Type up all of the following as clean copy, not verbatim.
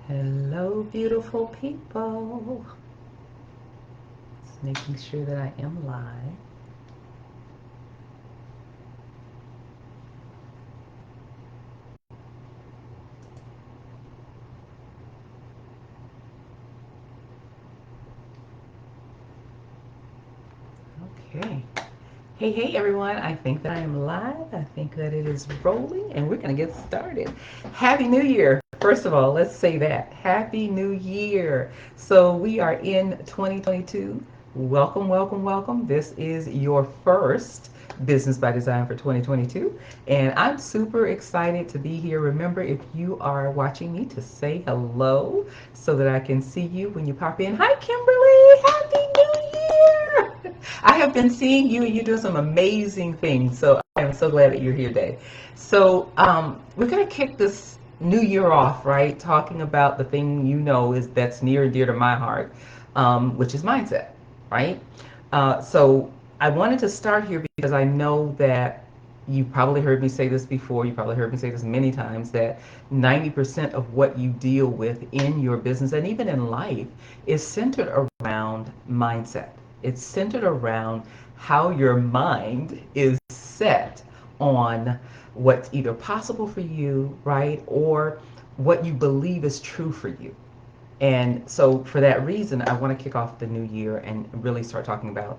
Hello, beautiful people. Just making sure that I am live. Okay. Hey, everyone. I think that I am live. I think that it is rolling, and we're going to get started. Happy New Year. First of all, let's say that. Happy New Year. So, we are in 2022. Welcome, welcome, welcome. This is your first Business by Design for 2022. And I'm super excited to be here. Remember, if you are watching me, to say hello so that I can see you when you pop in. Hi, Kimberly. Happy New Year. I have been seeing you and you doing some amazing things. So I am so glad that you're here today. So we're going to kick this new year off, right? Talking about the thing is that's near and dear to my heart, which is mindset, right? So I wanted to start here because I know that you probably heard me say this before. You probably heard me say this many times that 90% of what you deal with in your business and even in life is centered around mindset. It's centered around how your mind is set on what's either possible for you, right, or what you believe is true for you. And so, for that reason, I want to kick off the new year and really start talking about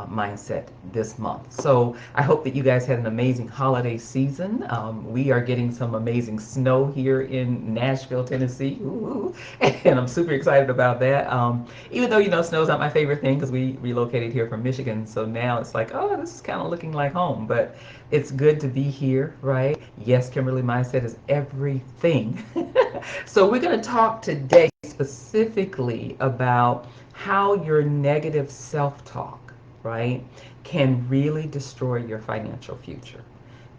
mindset this month. So, I hope that you guys had an amazing holiday season. We are getting some amazing snow here in Nashville, Tennessee. Ooh, and I'm super excited about that. Even though, snow's not my favorite thing because we relocated here from Michigan. So now it's like, oh, this is kind of looking like home. But it's good to be here, right? Yes, Kimberly, mindset is everything. So, we're going to talk today specifically about how your negative self talk, right, can really destroy your financial future.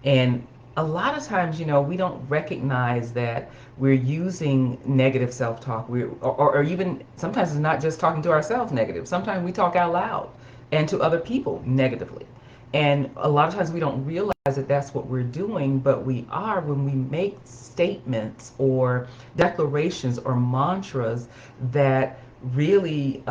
And a lot of times, we don't recognize that we're using negative self talk, or even sometimes it's not just talking to ourselves negative, sometimes we talk out loud and to other people negatively. And a lot of times we don't realize that that's what we're doing, but we are when we make statements or declarations or mantras that really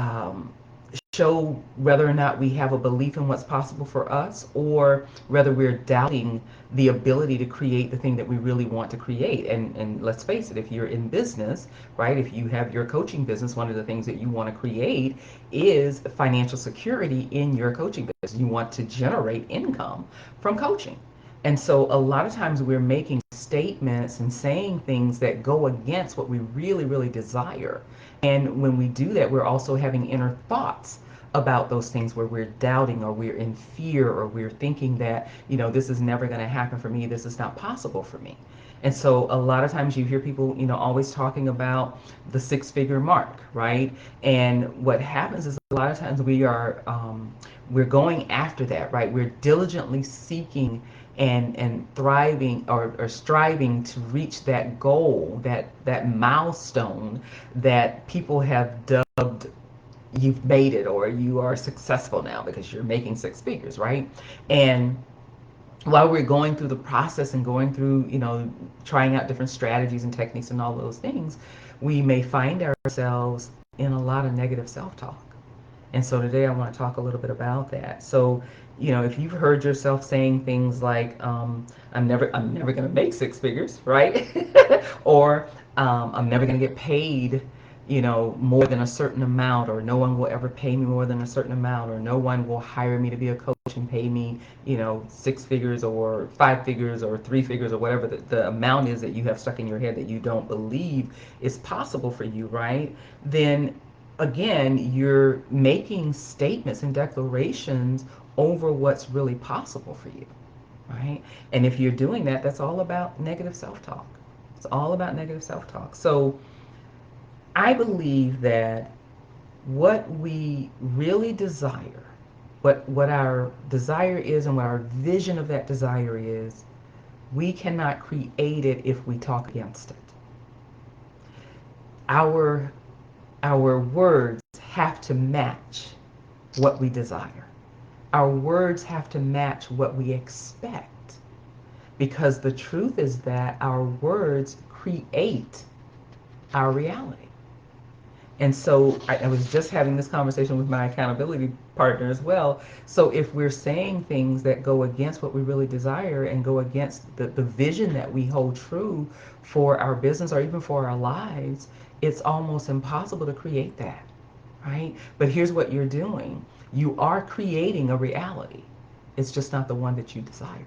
show whether or not we have a belief in what's possible for us or whether we're doubting the ability to create the thing that we really want to create. And let's face it, if you're in business, right, if you have your coaching business, one of the things that you want to create is financial security in your coaching business. You want to generate income from coaching. And so a lot of times we're making statements and saying things that go against what we really, really desire. And when we do that, we're also having inner thoughts about those things where we're doubting or we're in fear or we're thinking that, this is never going to happen for me. This is not possible for me. And so a lot of times you hear people, always talking about the six-figure mark, right? And what happens is a lot of times we're going after that, right? We're diligently seeking and thriving or striving to reach that goal, that milestone that people have dubbed you've made it or you are successful now because you're making six figures, right? And while we're going through the process and going through, trying out different strategies and techniques and all those things, we may find ourselves in a lot of negative self-talk. And so today I want to talk a little bit about that. So, if you've heard yourself saying things like, I'm never going to make six figures, right? Or I'm never going to get paid, more than a certain amount, or no one will ever pay me more than a certain amount, or no one will hire me to be a coach and pay me, six figures or five figures or three figures or whatever the amount is that you have stuck in your head that you don't believe is possible for you, right? Then again, you're making statements and declarations over what's really possible for you, right? And if you're doing that, that's all about negative self talk. It's all about negative self talk. So I believe that what we really desire, what our desire is and what our vision of that desire is, we cannot create it if we talk against it. Our our words have to match what we desire. Our words have to match what we expect. Because the truth is that our words create our reality. And so I was just having this conversation with my accountability partner as well. So if we're saying things that go against what we really desire and go against the vision that we hold true for our business or even for our lives, it's almost impossible to create that, right? But here's what you're doing. You are creating a reality. It's just not the one that you desire.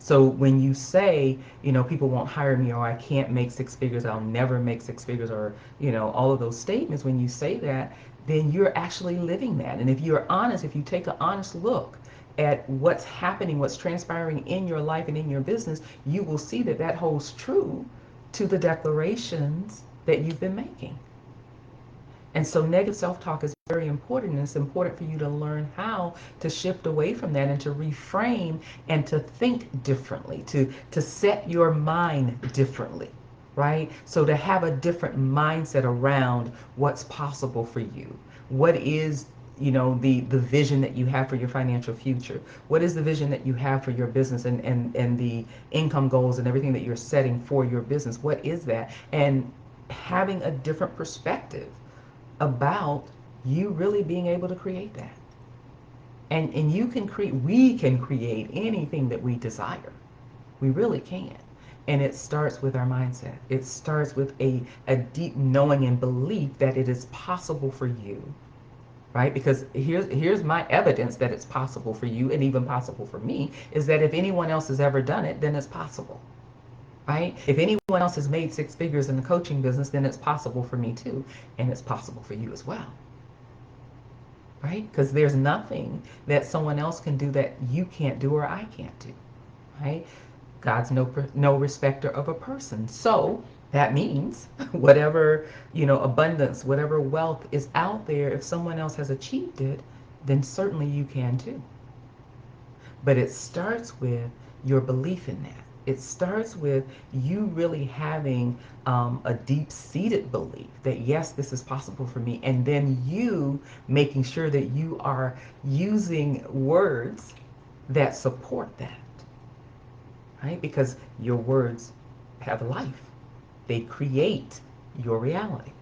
So when you say, people won't hire me, or I can't make six figures, I'll never make six figures, or, all of those statements, when you say that, then you're actually living that. And if you're honest, if you take an honest look at what's happening, what's transpiring in your life and in your business, you will see that that holds true to the declarations that you've been making. And so negative self-talk is very important, and it's important for you to learn how to shift away from that and to reframe and to think differently, to set your mind differently, right? So to have a different mindset around what's possible for you. What is the vision that you have for your financial future? What is the vision that you have for your business, and the income goals and everything that you're setting for your business? What is that? And having a different perspective about you really being able to create that. And you can create, we can create anything that we desire. We really can. And it starts with our mindset. It starts with a deep knowing and belief that it is possible for you, right? Because here's my evidence that it's possible for you, and even possible for me, is that if anyone else has ever done it, then it's possible, right? If anyone else has made six figures in the coaching business, then it's possible for me too, and it's possible for you as well, right? Because there's nothing that someone else can do that you can't do or I can't do, right? God's no respecter of a person. So that means whatever, abundance, whatever wealth is out there, if someone else has achieved it, then certainly you can too. But it starts with your belief in that. It starts with you really having a deep seated belief that, yes, this is possible for me. And then you making sure that you are using words that support that, right? Because your words have life, they create your reality.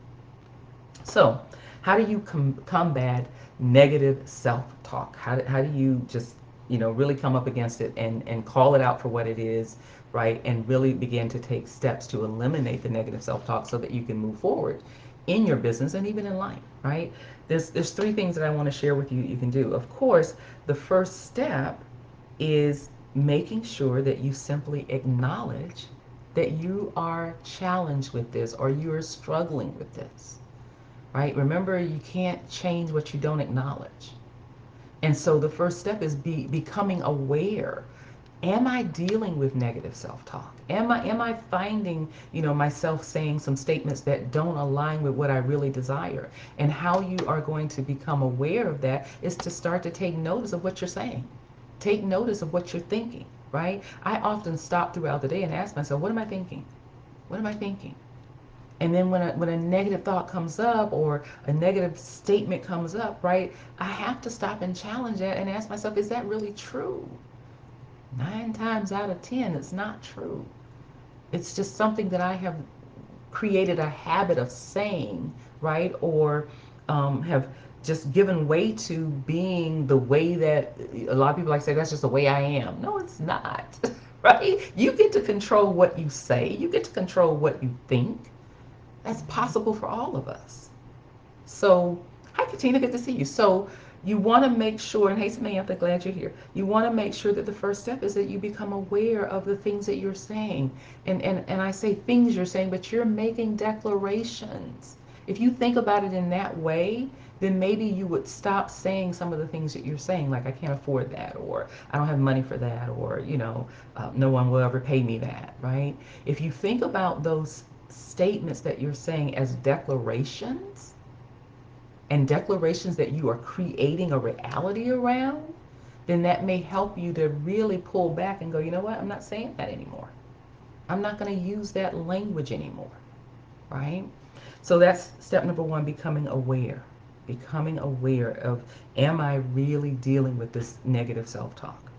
So, how do you combat negative self-talk? How do you just, really come up against it and call it out for what it is, right? And really begin to take steps to eliminate the negative self-talk so that you can move forward in your business and even in life, right? There's three things that I want to share with you that you can do. Of course, the first step is making sure that you simply acknowledge that you are challenged with this or you are struggling with this, right? Remember, you can't change what you don't acknowledge. And so the first step is becoming aware. Am I dealing with negative self-talk? Am I finding, myself saying some statements that don't align with what I really desire? And how you are going to become aware of that is to start to take notice of what you're saying. Take notice of what you're thinking, right? I often stop throughout the day and ask myself, what am I thinking? What am I thinking? And then when a negative thought comes up or a negative statement comes up, right, I have to stop and challenge that and ask myself, is that really true? 9 times out of 10, it's not true. It's just something that I have created a habit of saying, right, or have just given way to being the way that a lot of people like to say, that's just the way I am. No, it's not, right? You get to control what you say, you get to control what you think. That's possible for all of us. So, hi Katina, good to see you. So, you want to make sure, and hey Samantha, glad you're here. You want to make sure that the first step is that you become aware of the things that you're saying. And I say things you're saying, but you're making declarations. If you think about it in that way, then maybe you would stop saying some of the things that you're saying, like I can't afford that, or I don't have money for that, or no one will ever pay me that, right? If you think about those statements that you're saying as declarations, and declarations that you are creating a reality around, then that may help you to really pull back and go, you know what, I'm not saying that anymore. I'm not going to use that language anymore, right? So that's step number one, becoming aware. Becoming aware of, am I really dealing with this negative self-talk?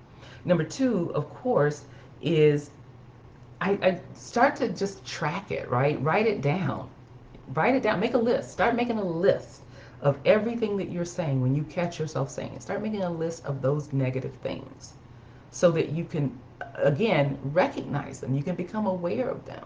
Number two, of course, is I start to just track it, right? Write it down. Write it down. Make a list. Start making a list of everything that you're saying when you catch yourself saying it. Start making a list of those negative things so that you can, again, recognize them. You can become aware of them.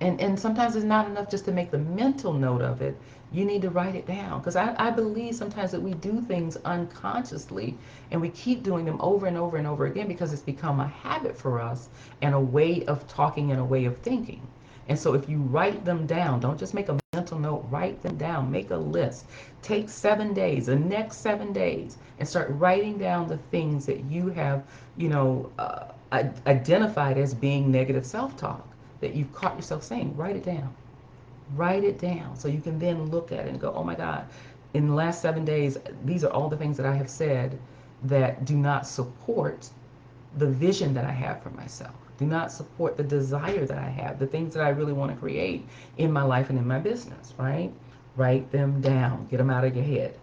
And sometimes it's not enough just to make the mental note of it. You need to write it down. Because I believe sometimes that we do things unconsciously and we keep doing them over and over and over again because it's become a habit for us and a way of talking and a way of thinking. And so if you write them down, don't just make a mental note, write them down, make a list. Take 7 days, the next 7 days, and start writing down the things that you have, you know, identified as being negative self talk that you've caught yourself saying. Write it down. Write it down so you can then look at it and go, oh my God, in the last 7 days, these are all the things that I have said that do not support the vision that I have for myself, do not support the desire that I have, the things that I really want to create in my life and in my business, right? Write them down, get them out of your head.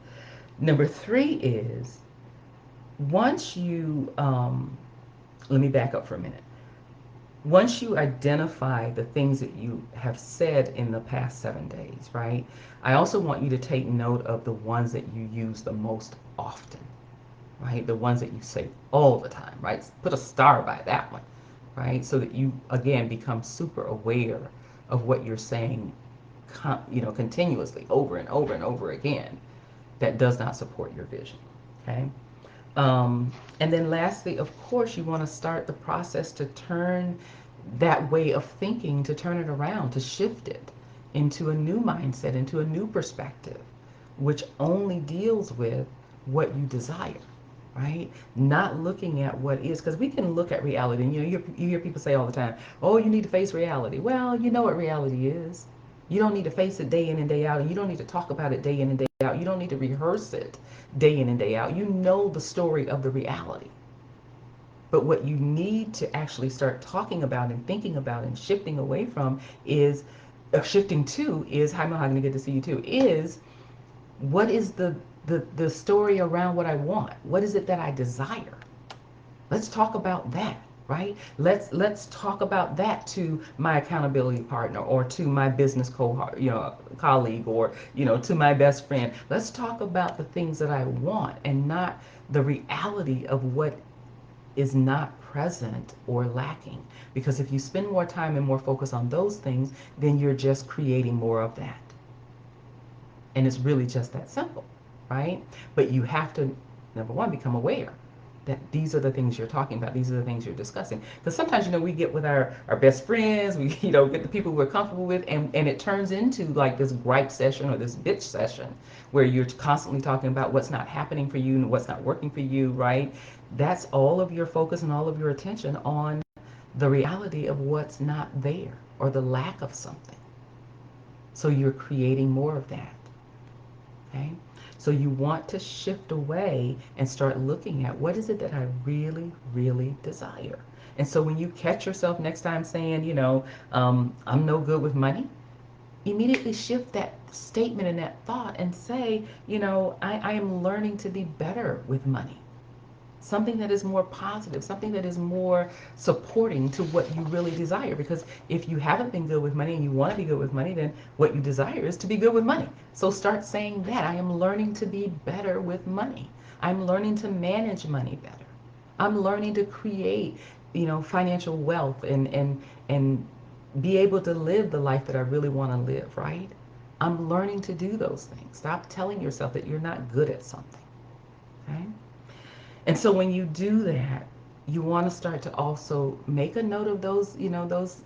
Number three is once you, let me back up for a minute. Once you identify the things that you have said in the past 7 days, right? I also want you to take note of the ones that you use the most often, right? The ones that you say all the time, right? Put a star by that one, right? So that you, again, become super aware of what you're saying, continuously over and over and over again that does not support your vision, okay? And then lastly, of course, you want to start the process to turn that way of thinking, to turn it around, to shift it into a new mindset, into a new perspective, which only deals with what you desire, right? Not looking at what is, because we can look at reality. And you hear people say all the time, oh, you need to face reality. Well, you know what reality is. You don't need to face it day in and day out, and you don't need to talk about it day in and day out. You don't need to rehearse it day in and day out. You know the story of the reality. But what you need to actually start talking about and thinking about and shifting away from is, shifting to is, hi Mahogany, good to see you too, is what is the story around what I want? What is it that I desire? Let's talk about that, right? Let's talk about that to my accountability partner or to my business colleague or to my best friend. Let's talk about the things that I want and not the reality of what is not present or lacking. Because if you spend more time and more focus on those things, then you're just creating more of that. And it's really just that simple, right? But you have to, number one, become aware that these are the things you're talking about. These are the things you're discussing. Because sometimes, we get with our best friends, we, get the people we're comfortable with, and it turns into like this gripe session or this bitch session where you're constantly talking about what's not happening for you and what's not working for you, right? That's all of your focus and all of your attention on the reality of what's not there or the lack of something. So you're creating more of that. Okay? So you want to shift away and start looking at what is it that I really, really desire. And so when you catch yourself next time saying, I'm no good with money, immediately shift that statement and that thought and say, I am learning to be better with money. Something that is more positive, something that is more supporting to what you really desire. Because if you haven't been good with money and you want to be good with money, then what you desire is to be good with money. So start saying that I am learning to be better with money. I'm learning to manage money better. I'm learning to create, financial wealth and be able to live the life that I really want to live, right? I'm learning to do those things. Stop telling yourself that you're not good at something. Okay? And so when you do that, you want to start to also make a note of those, those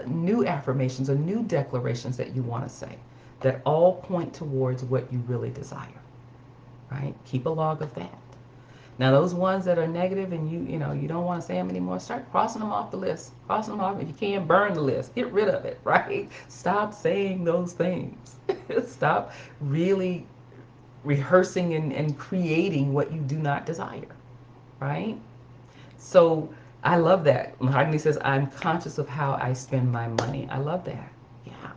new affirmations or new declarations that you want to say that all point towards what you really desire, right? Keep a log of that. Now, those ones that are negative and you don't want to say them anymore, start crossing them off the list. Crossing them off. If you can, burn the list. Get rid of it, right? Stop saying those things. Stop really rehearsing and creating what you do not desire, right? So I love that. Mahogany says, I'm conscious of how I spend my money. I love that. Yeah,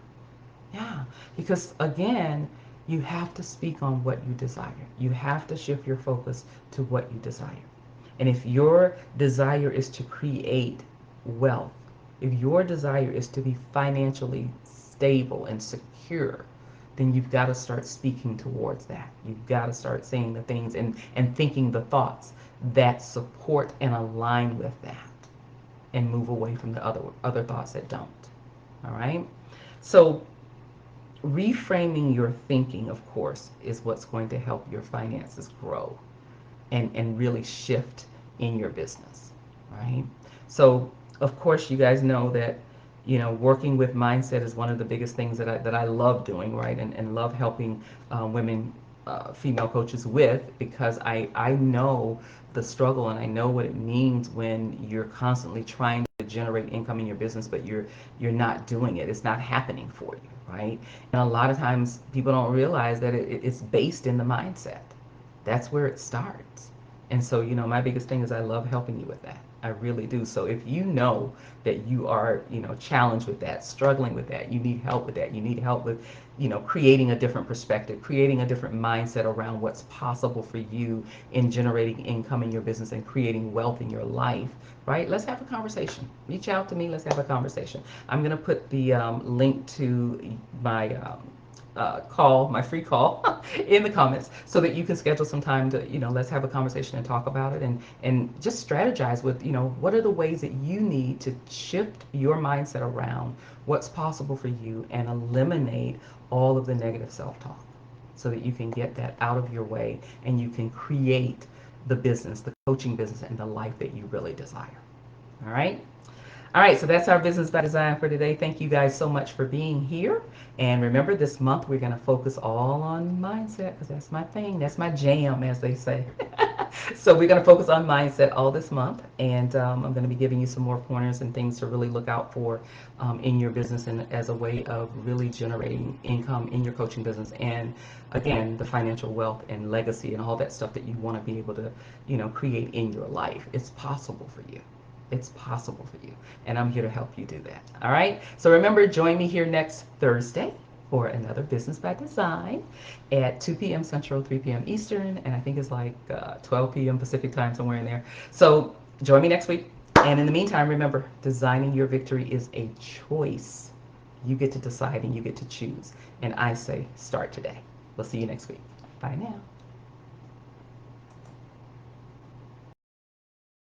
yeah. Because again, you have to speak on what you desire. You have to shift your focus to what you desire. And if your desire is to create wealth, If your desire is to be financially stable and secure, then you've got to start speaking towards that. You've got to start saying the things and thinking the thoughts that support and align with that, and move away from the other thoughts that don't. All right? So reframing your thinking, of course, is what's going to help your finances grow and really shift in your business, right? So, of course, you guys know that, working with mindset is one of the biggest things that I love doing, right? And love helping women, female coaches with, because I know the struggle and I know what it means when you're constantly trying to generate income in your business, but you're not doing it. It's not happening for you, right? And a lot of times people don't realize that it's based in the mindset. That's where it starts. And so, my biggest thing is I love helping you with that. I really do. So if you know that you are, challenged with that, struggling with that, you need help with that, you need help with, creating a different perspective, creating a different mindset around what's possible for you in generating income in your business and creating wealth in your life, right? Let's have a conversation. Reach out to me. Let's have a conversation. I'm going to put the link to my call, my free call, in the comments so that you can schedule some time to, let's have a conversation and talk about it and just strategize with, what are the ways that you need to shift your mindset around what's possible for you and eliminate all of the negative self-talk so that you can get that out of your way and you can create the business, the coaching business, and the life that you really desire. All right? All right, so that's our Business by Design for today. Thank you guys so much for being here. And remember, this month we're going to focus all on mindset because that's my thing. That's my jam, as they say. So we're going to focus on mindset all this month. And I'm going to be giving you some more pointers and things to really look out for in your business and as a way of really generating income in your coaching business. And again, the financial wealth and legacy and all that stuff that you want to be able to, create in your life. It's possible for you. It's possible for you. And I'm here to help you do that. All right? So remember, join me here next Thursday for another Business by Design at 2 p.m. Central, 3 p.m. Eastern, and I think it's like 12 p.m. Pacific time, somewhere in there. So join me next week. And in the meantime, remember, designing your victory is a choice. You get to decide and you get to choose. And I say, start today. We'll see you next week. Bye now.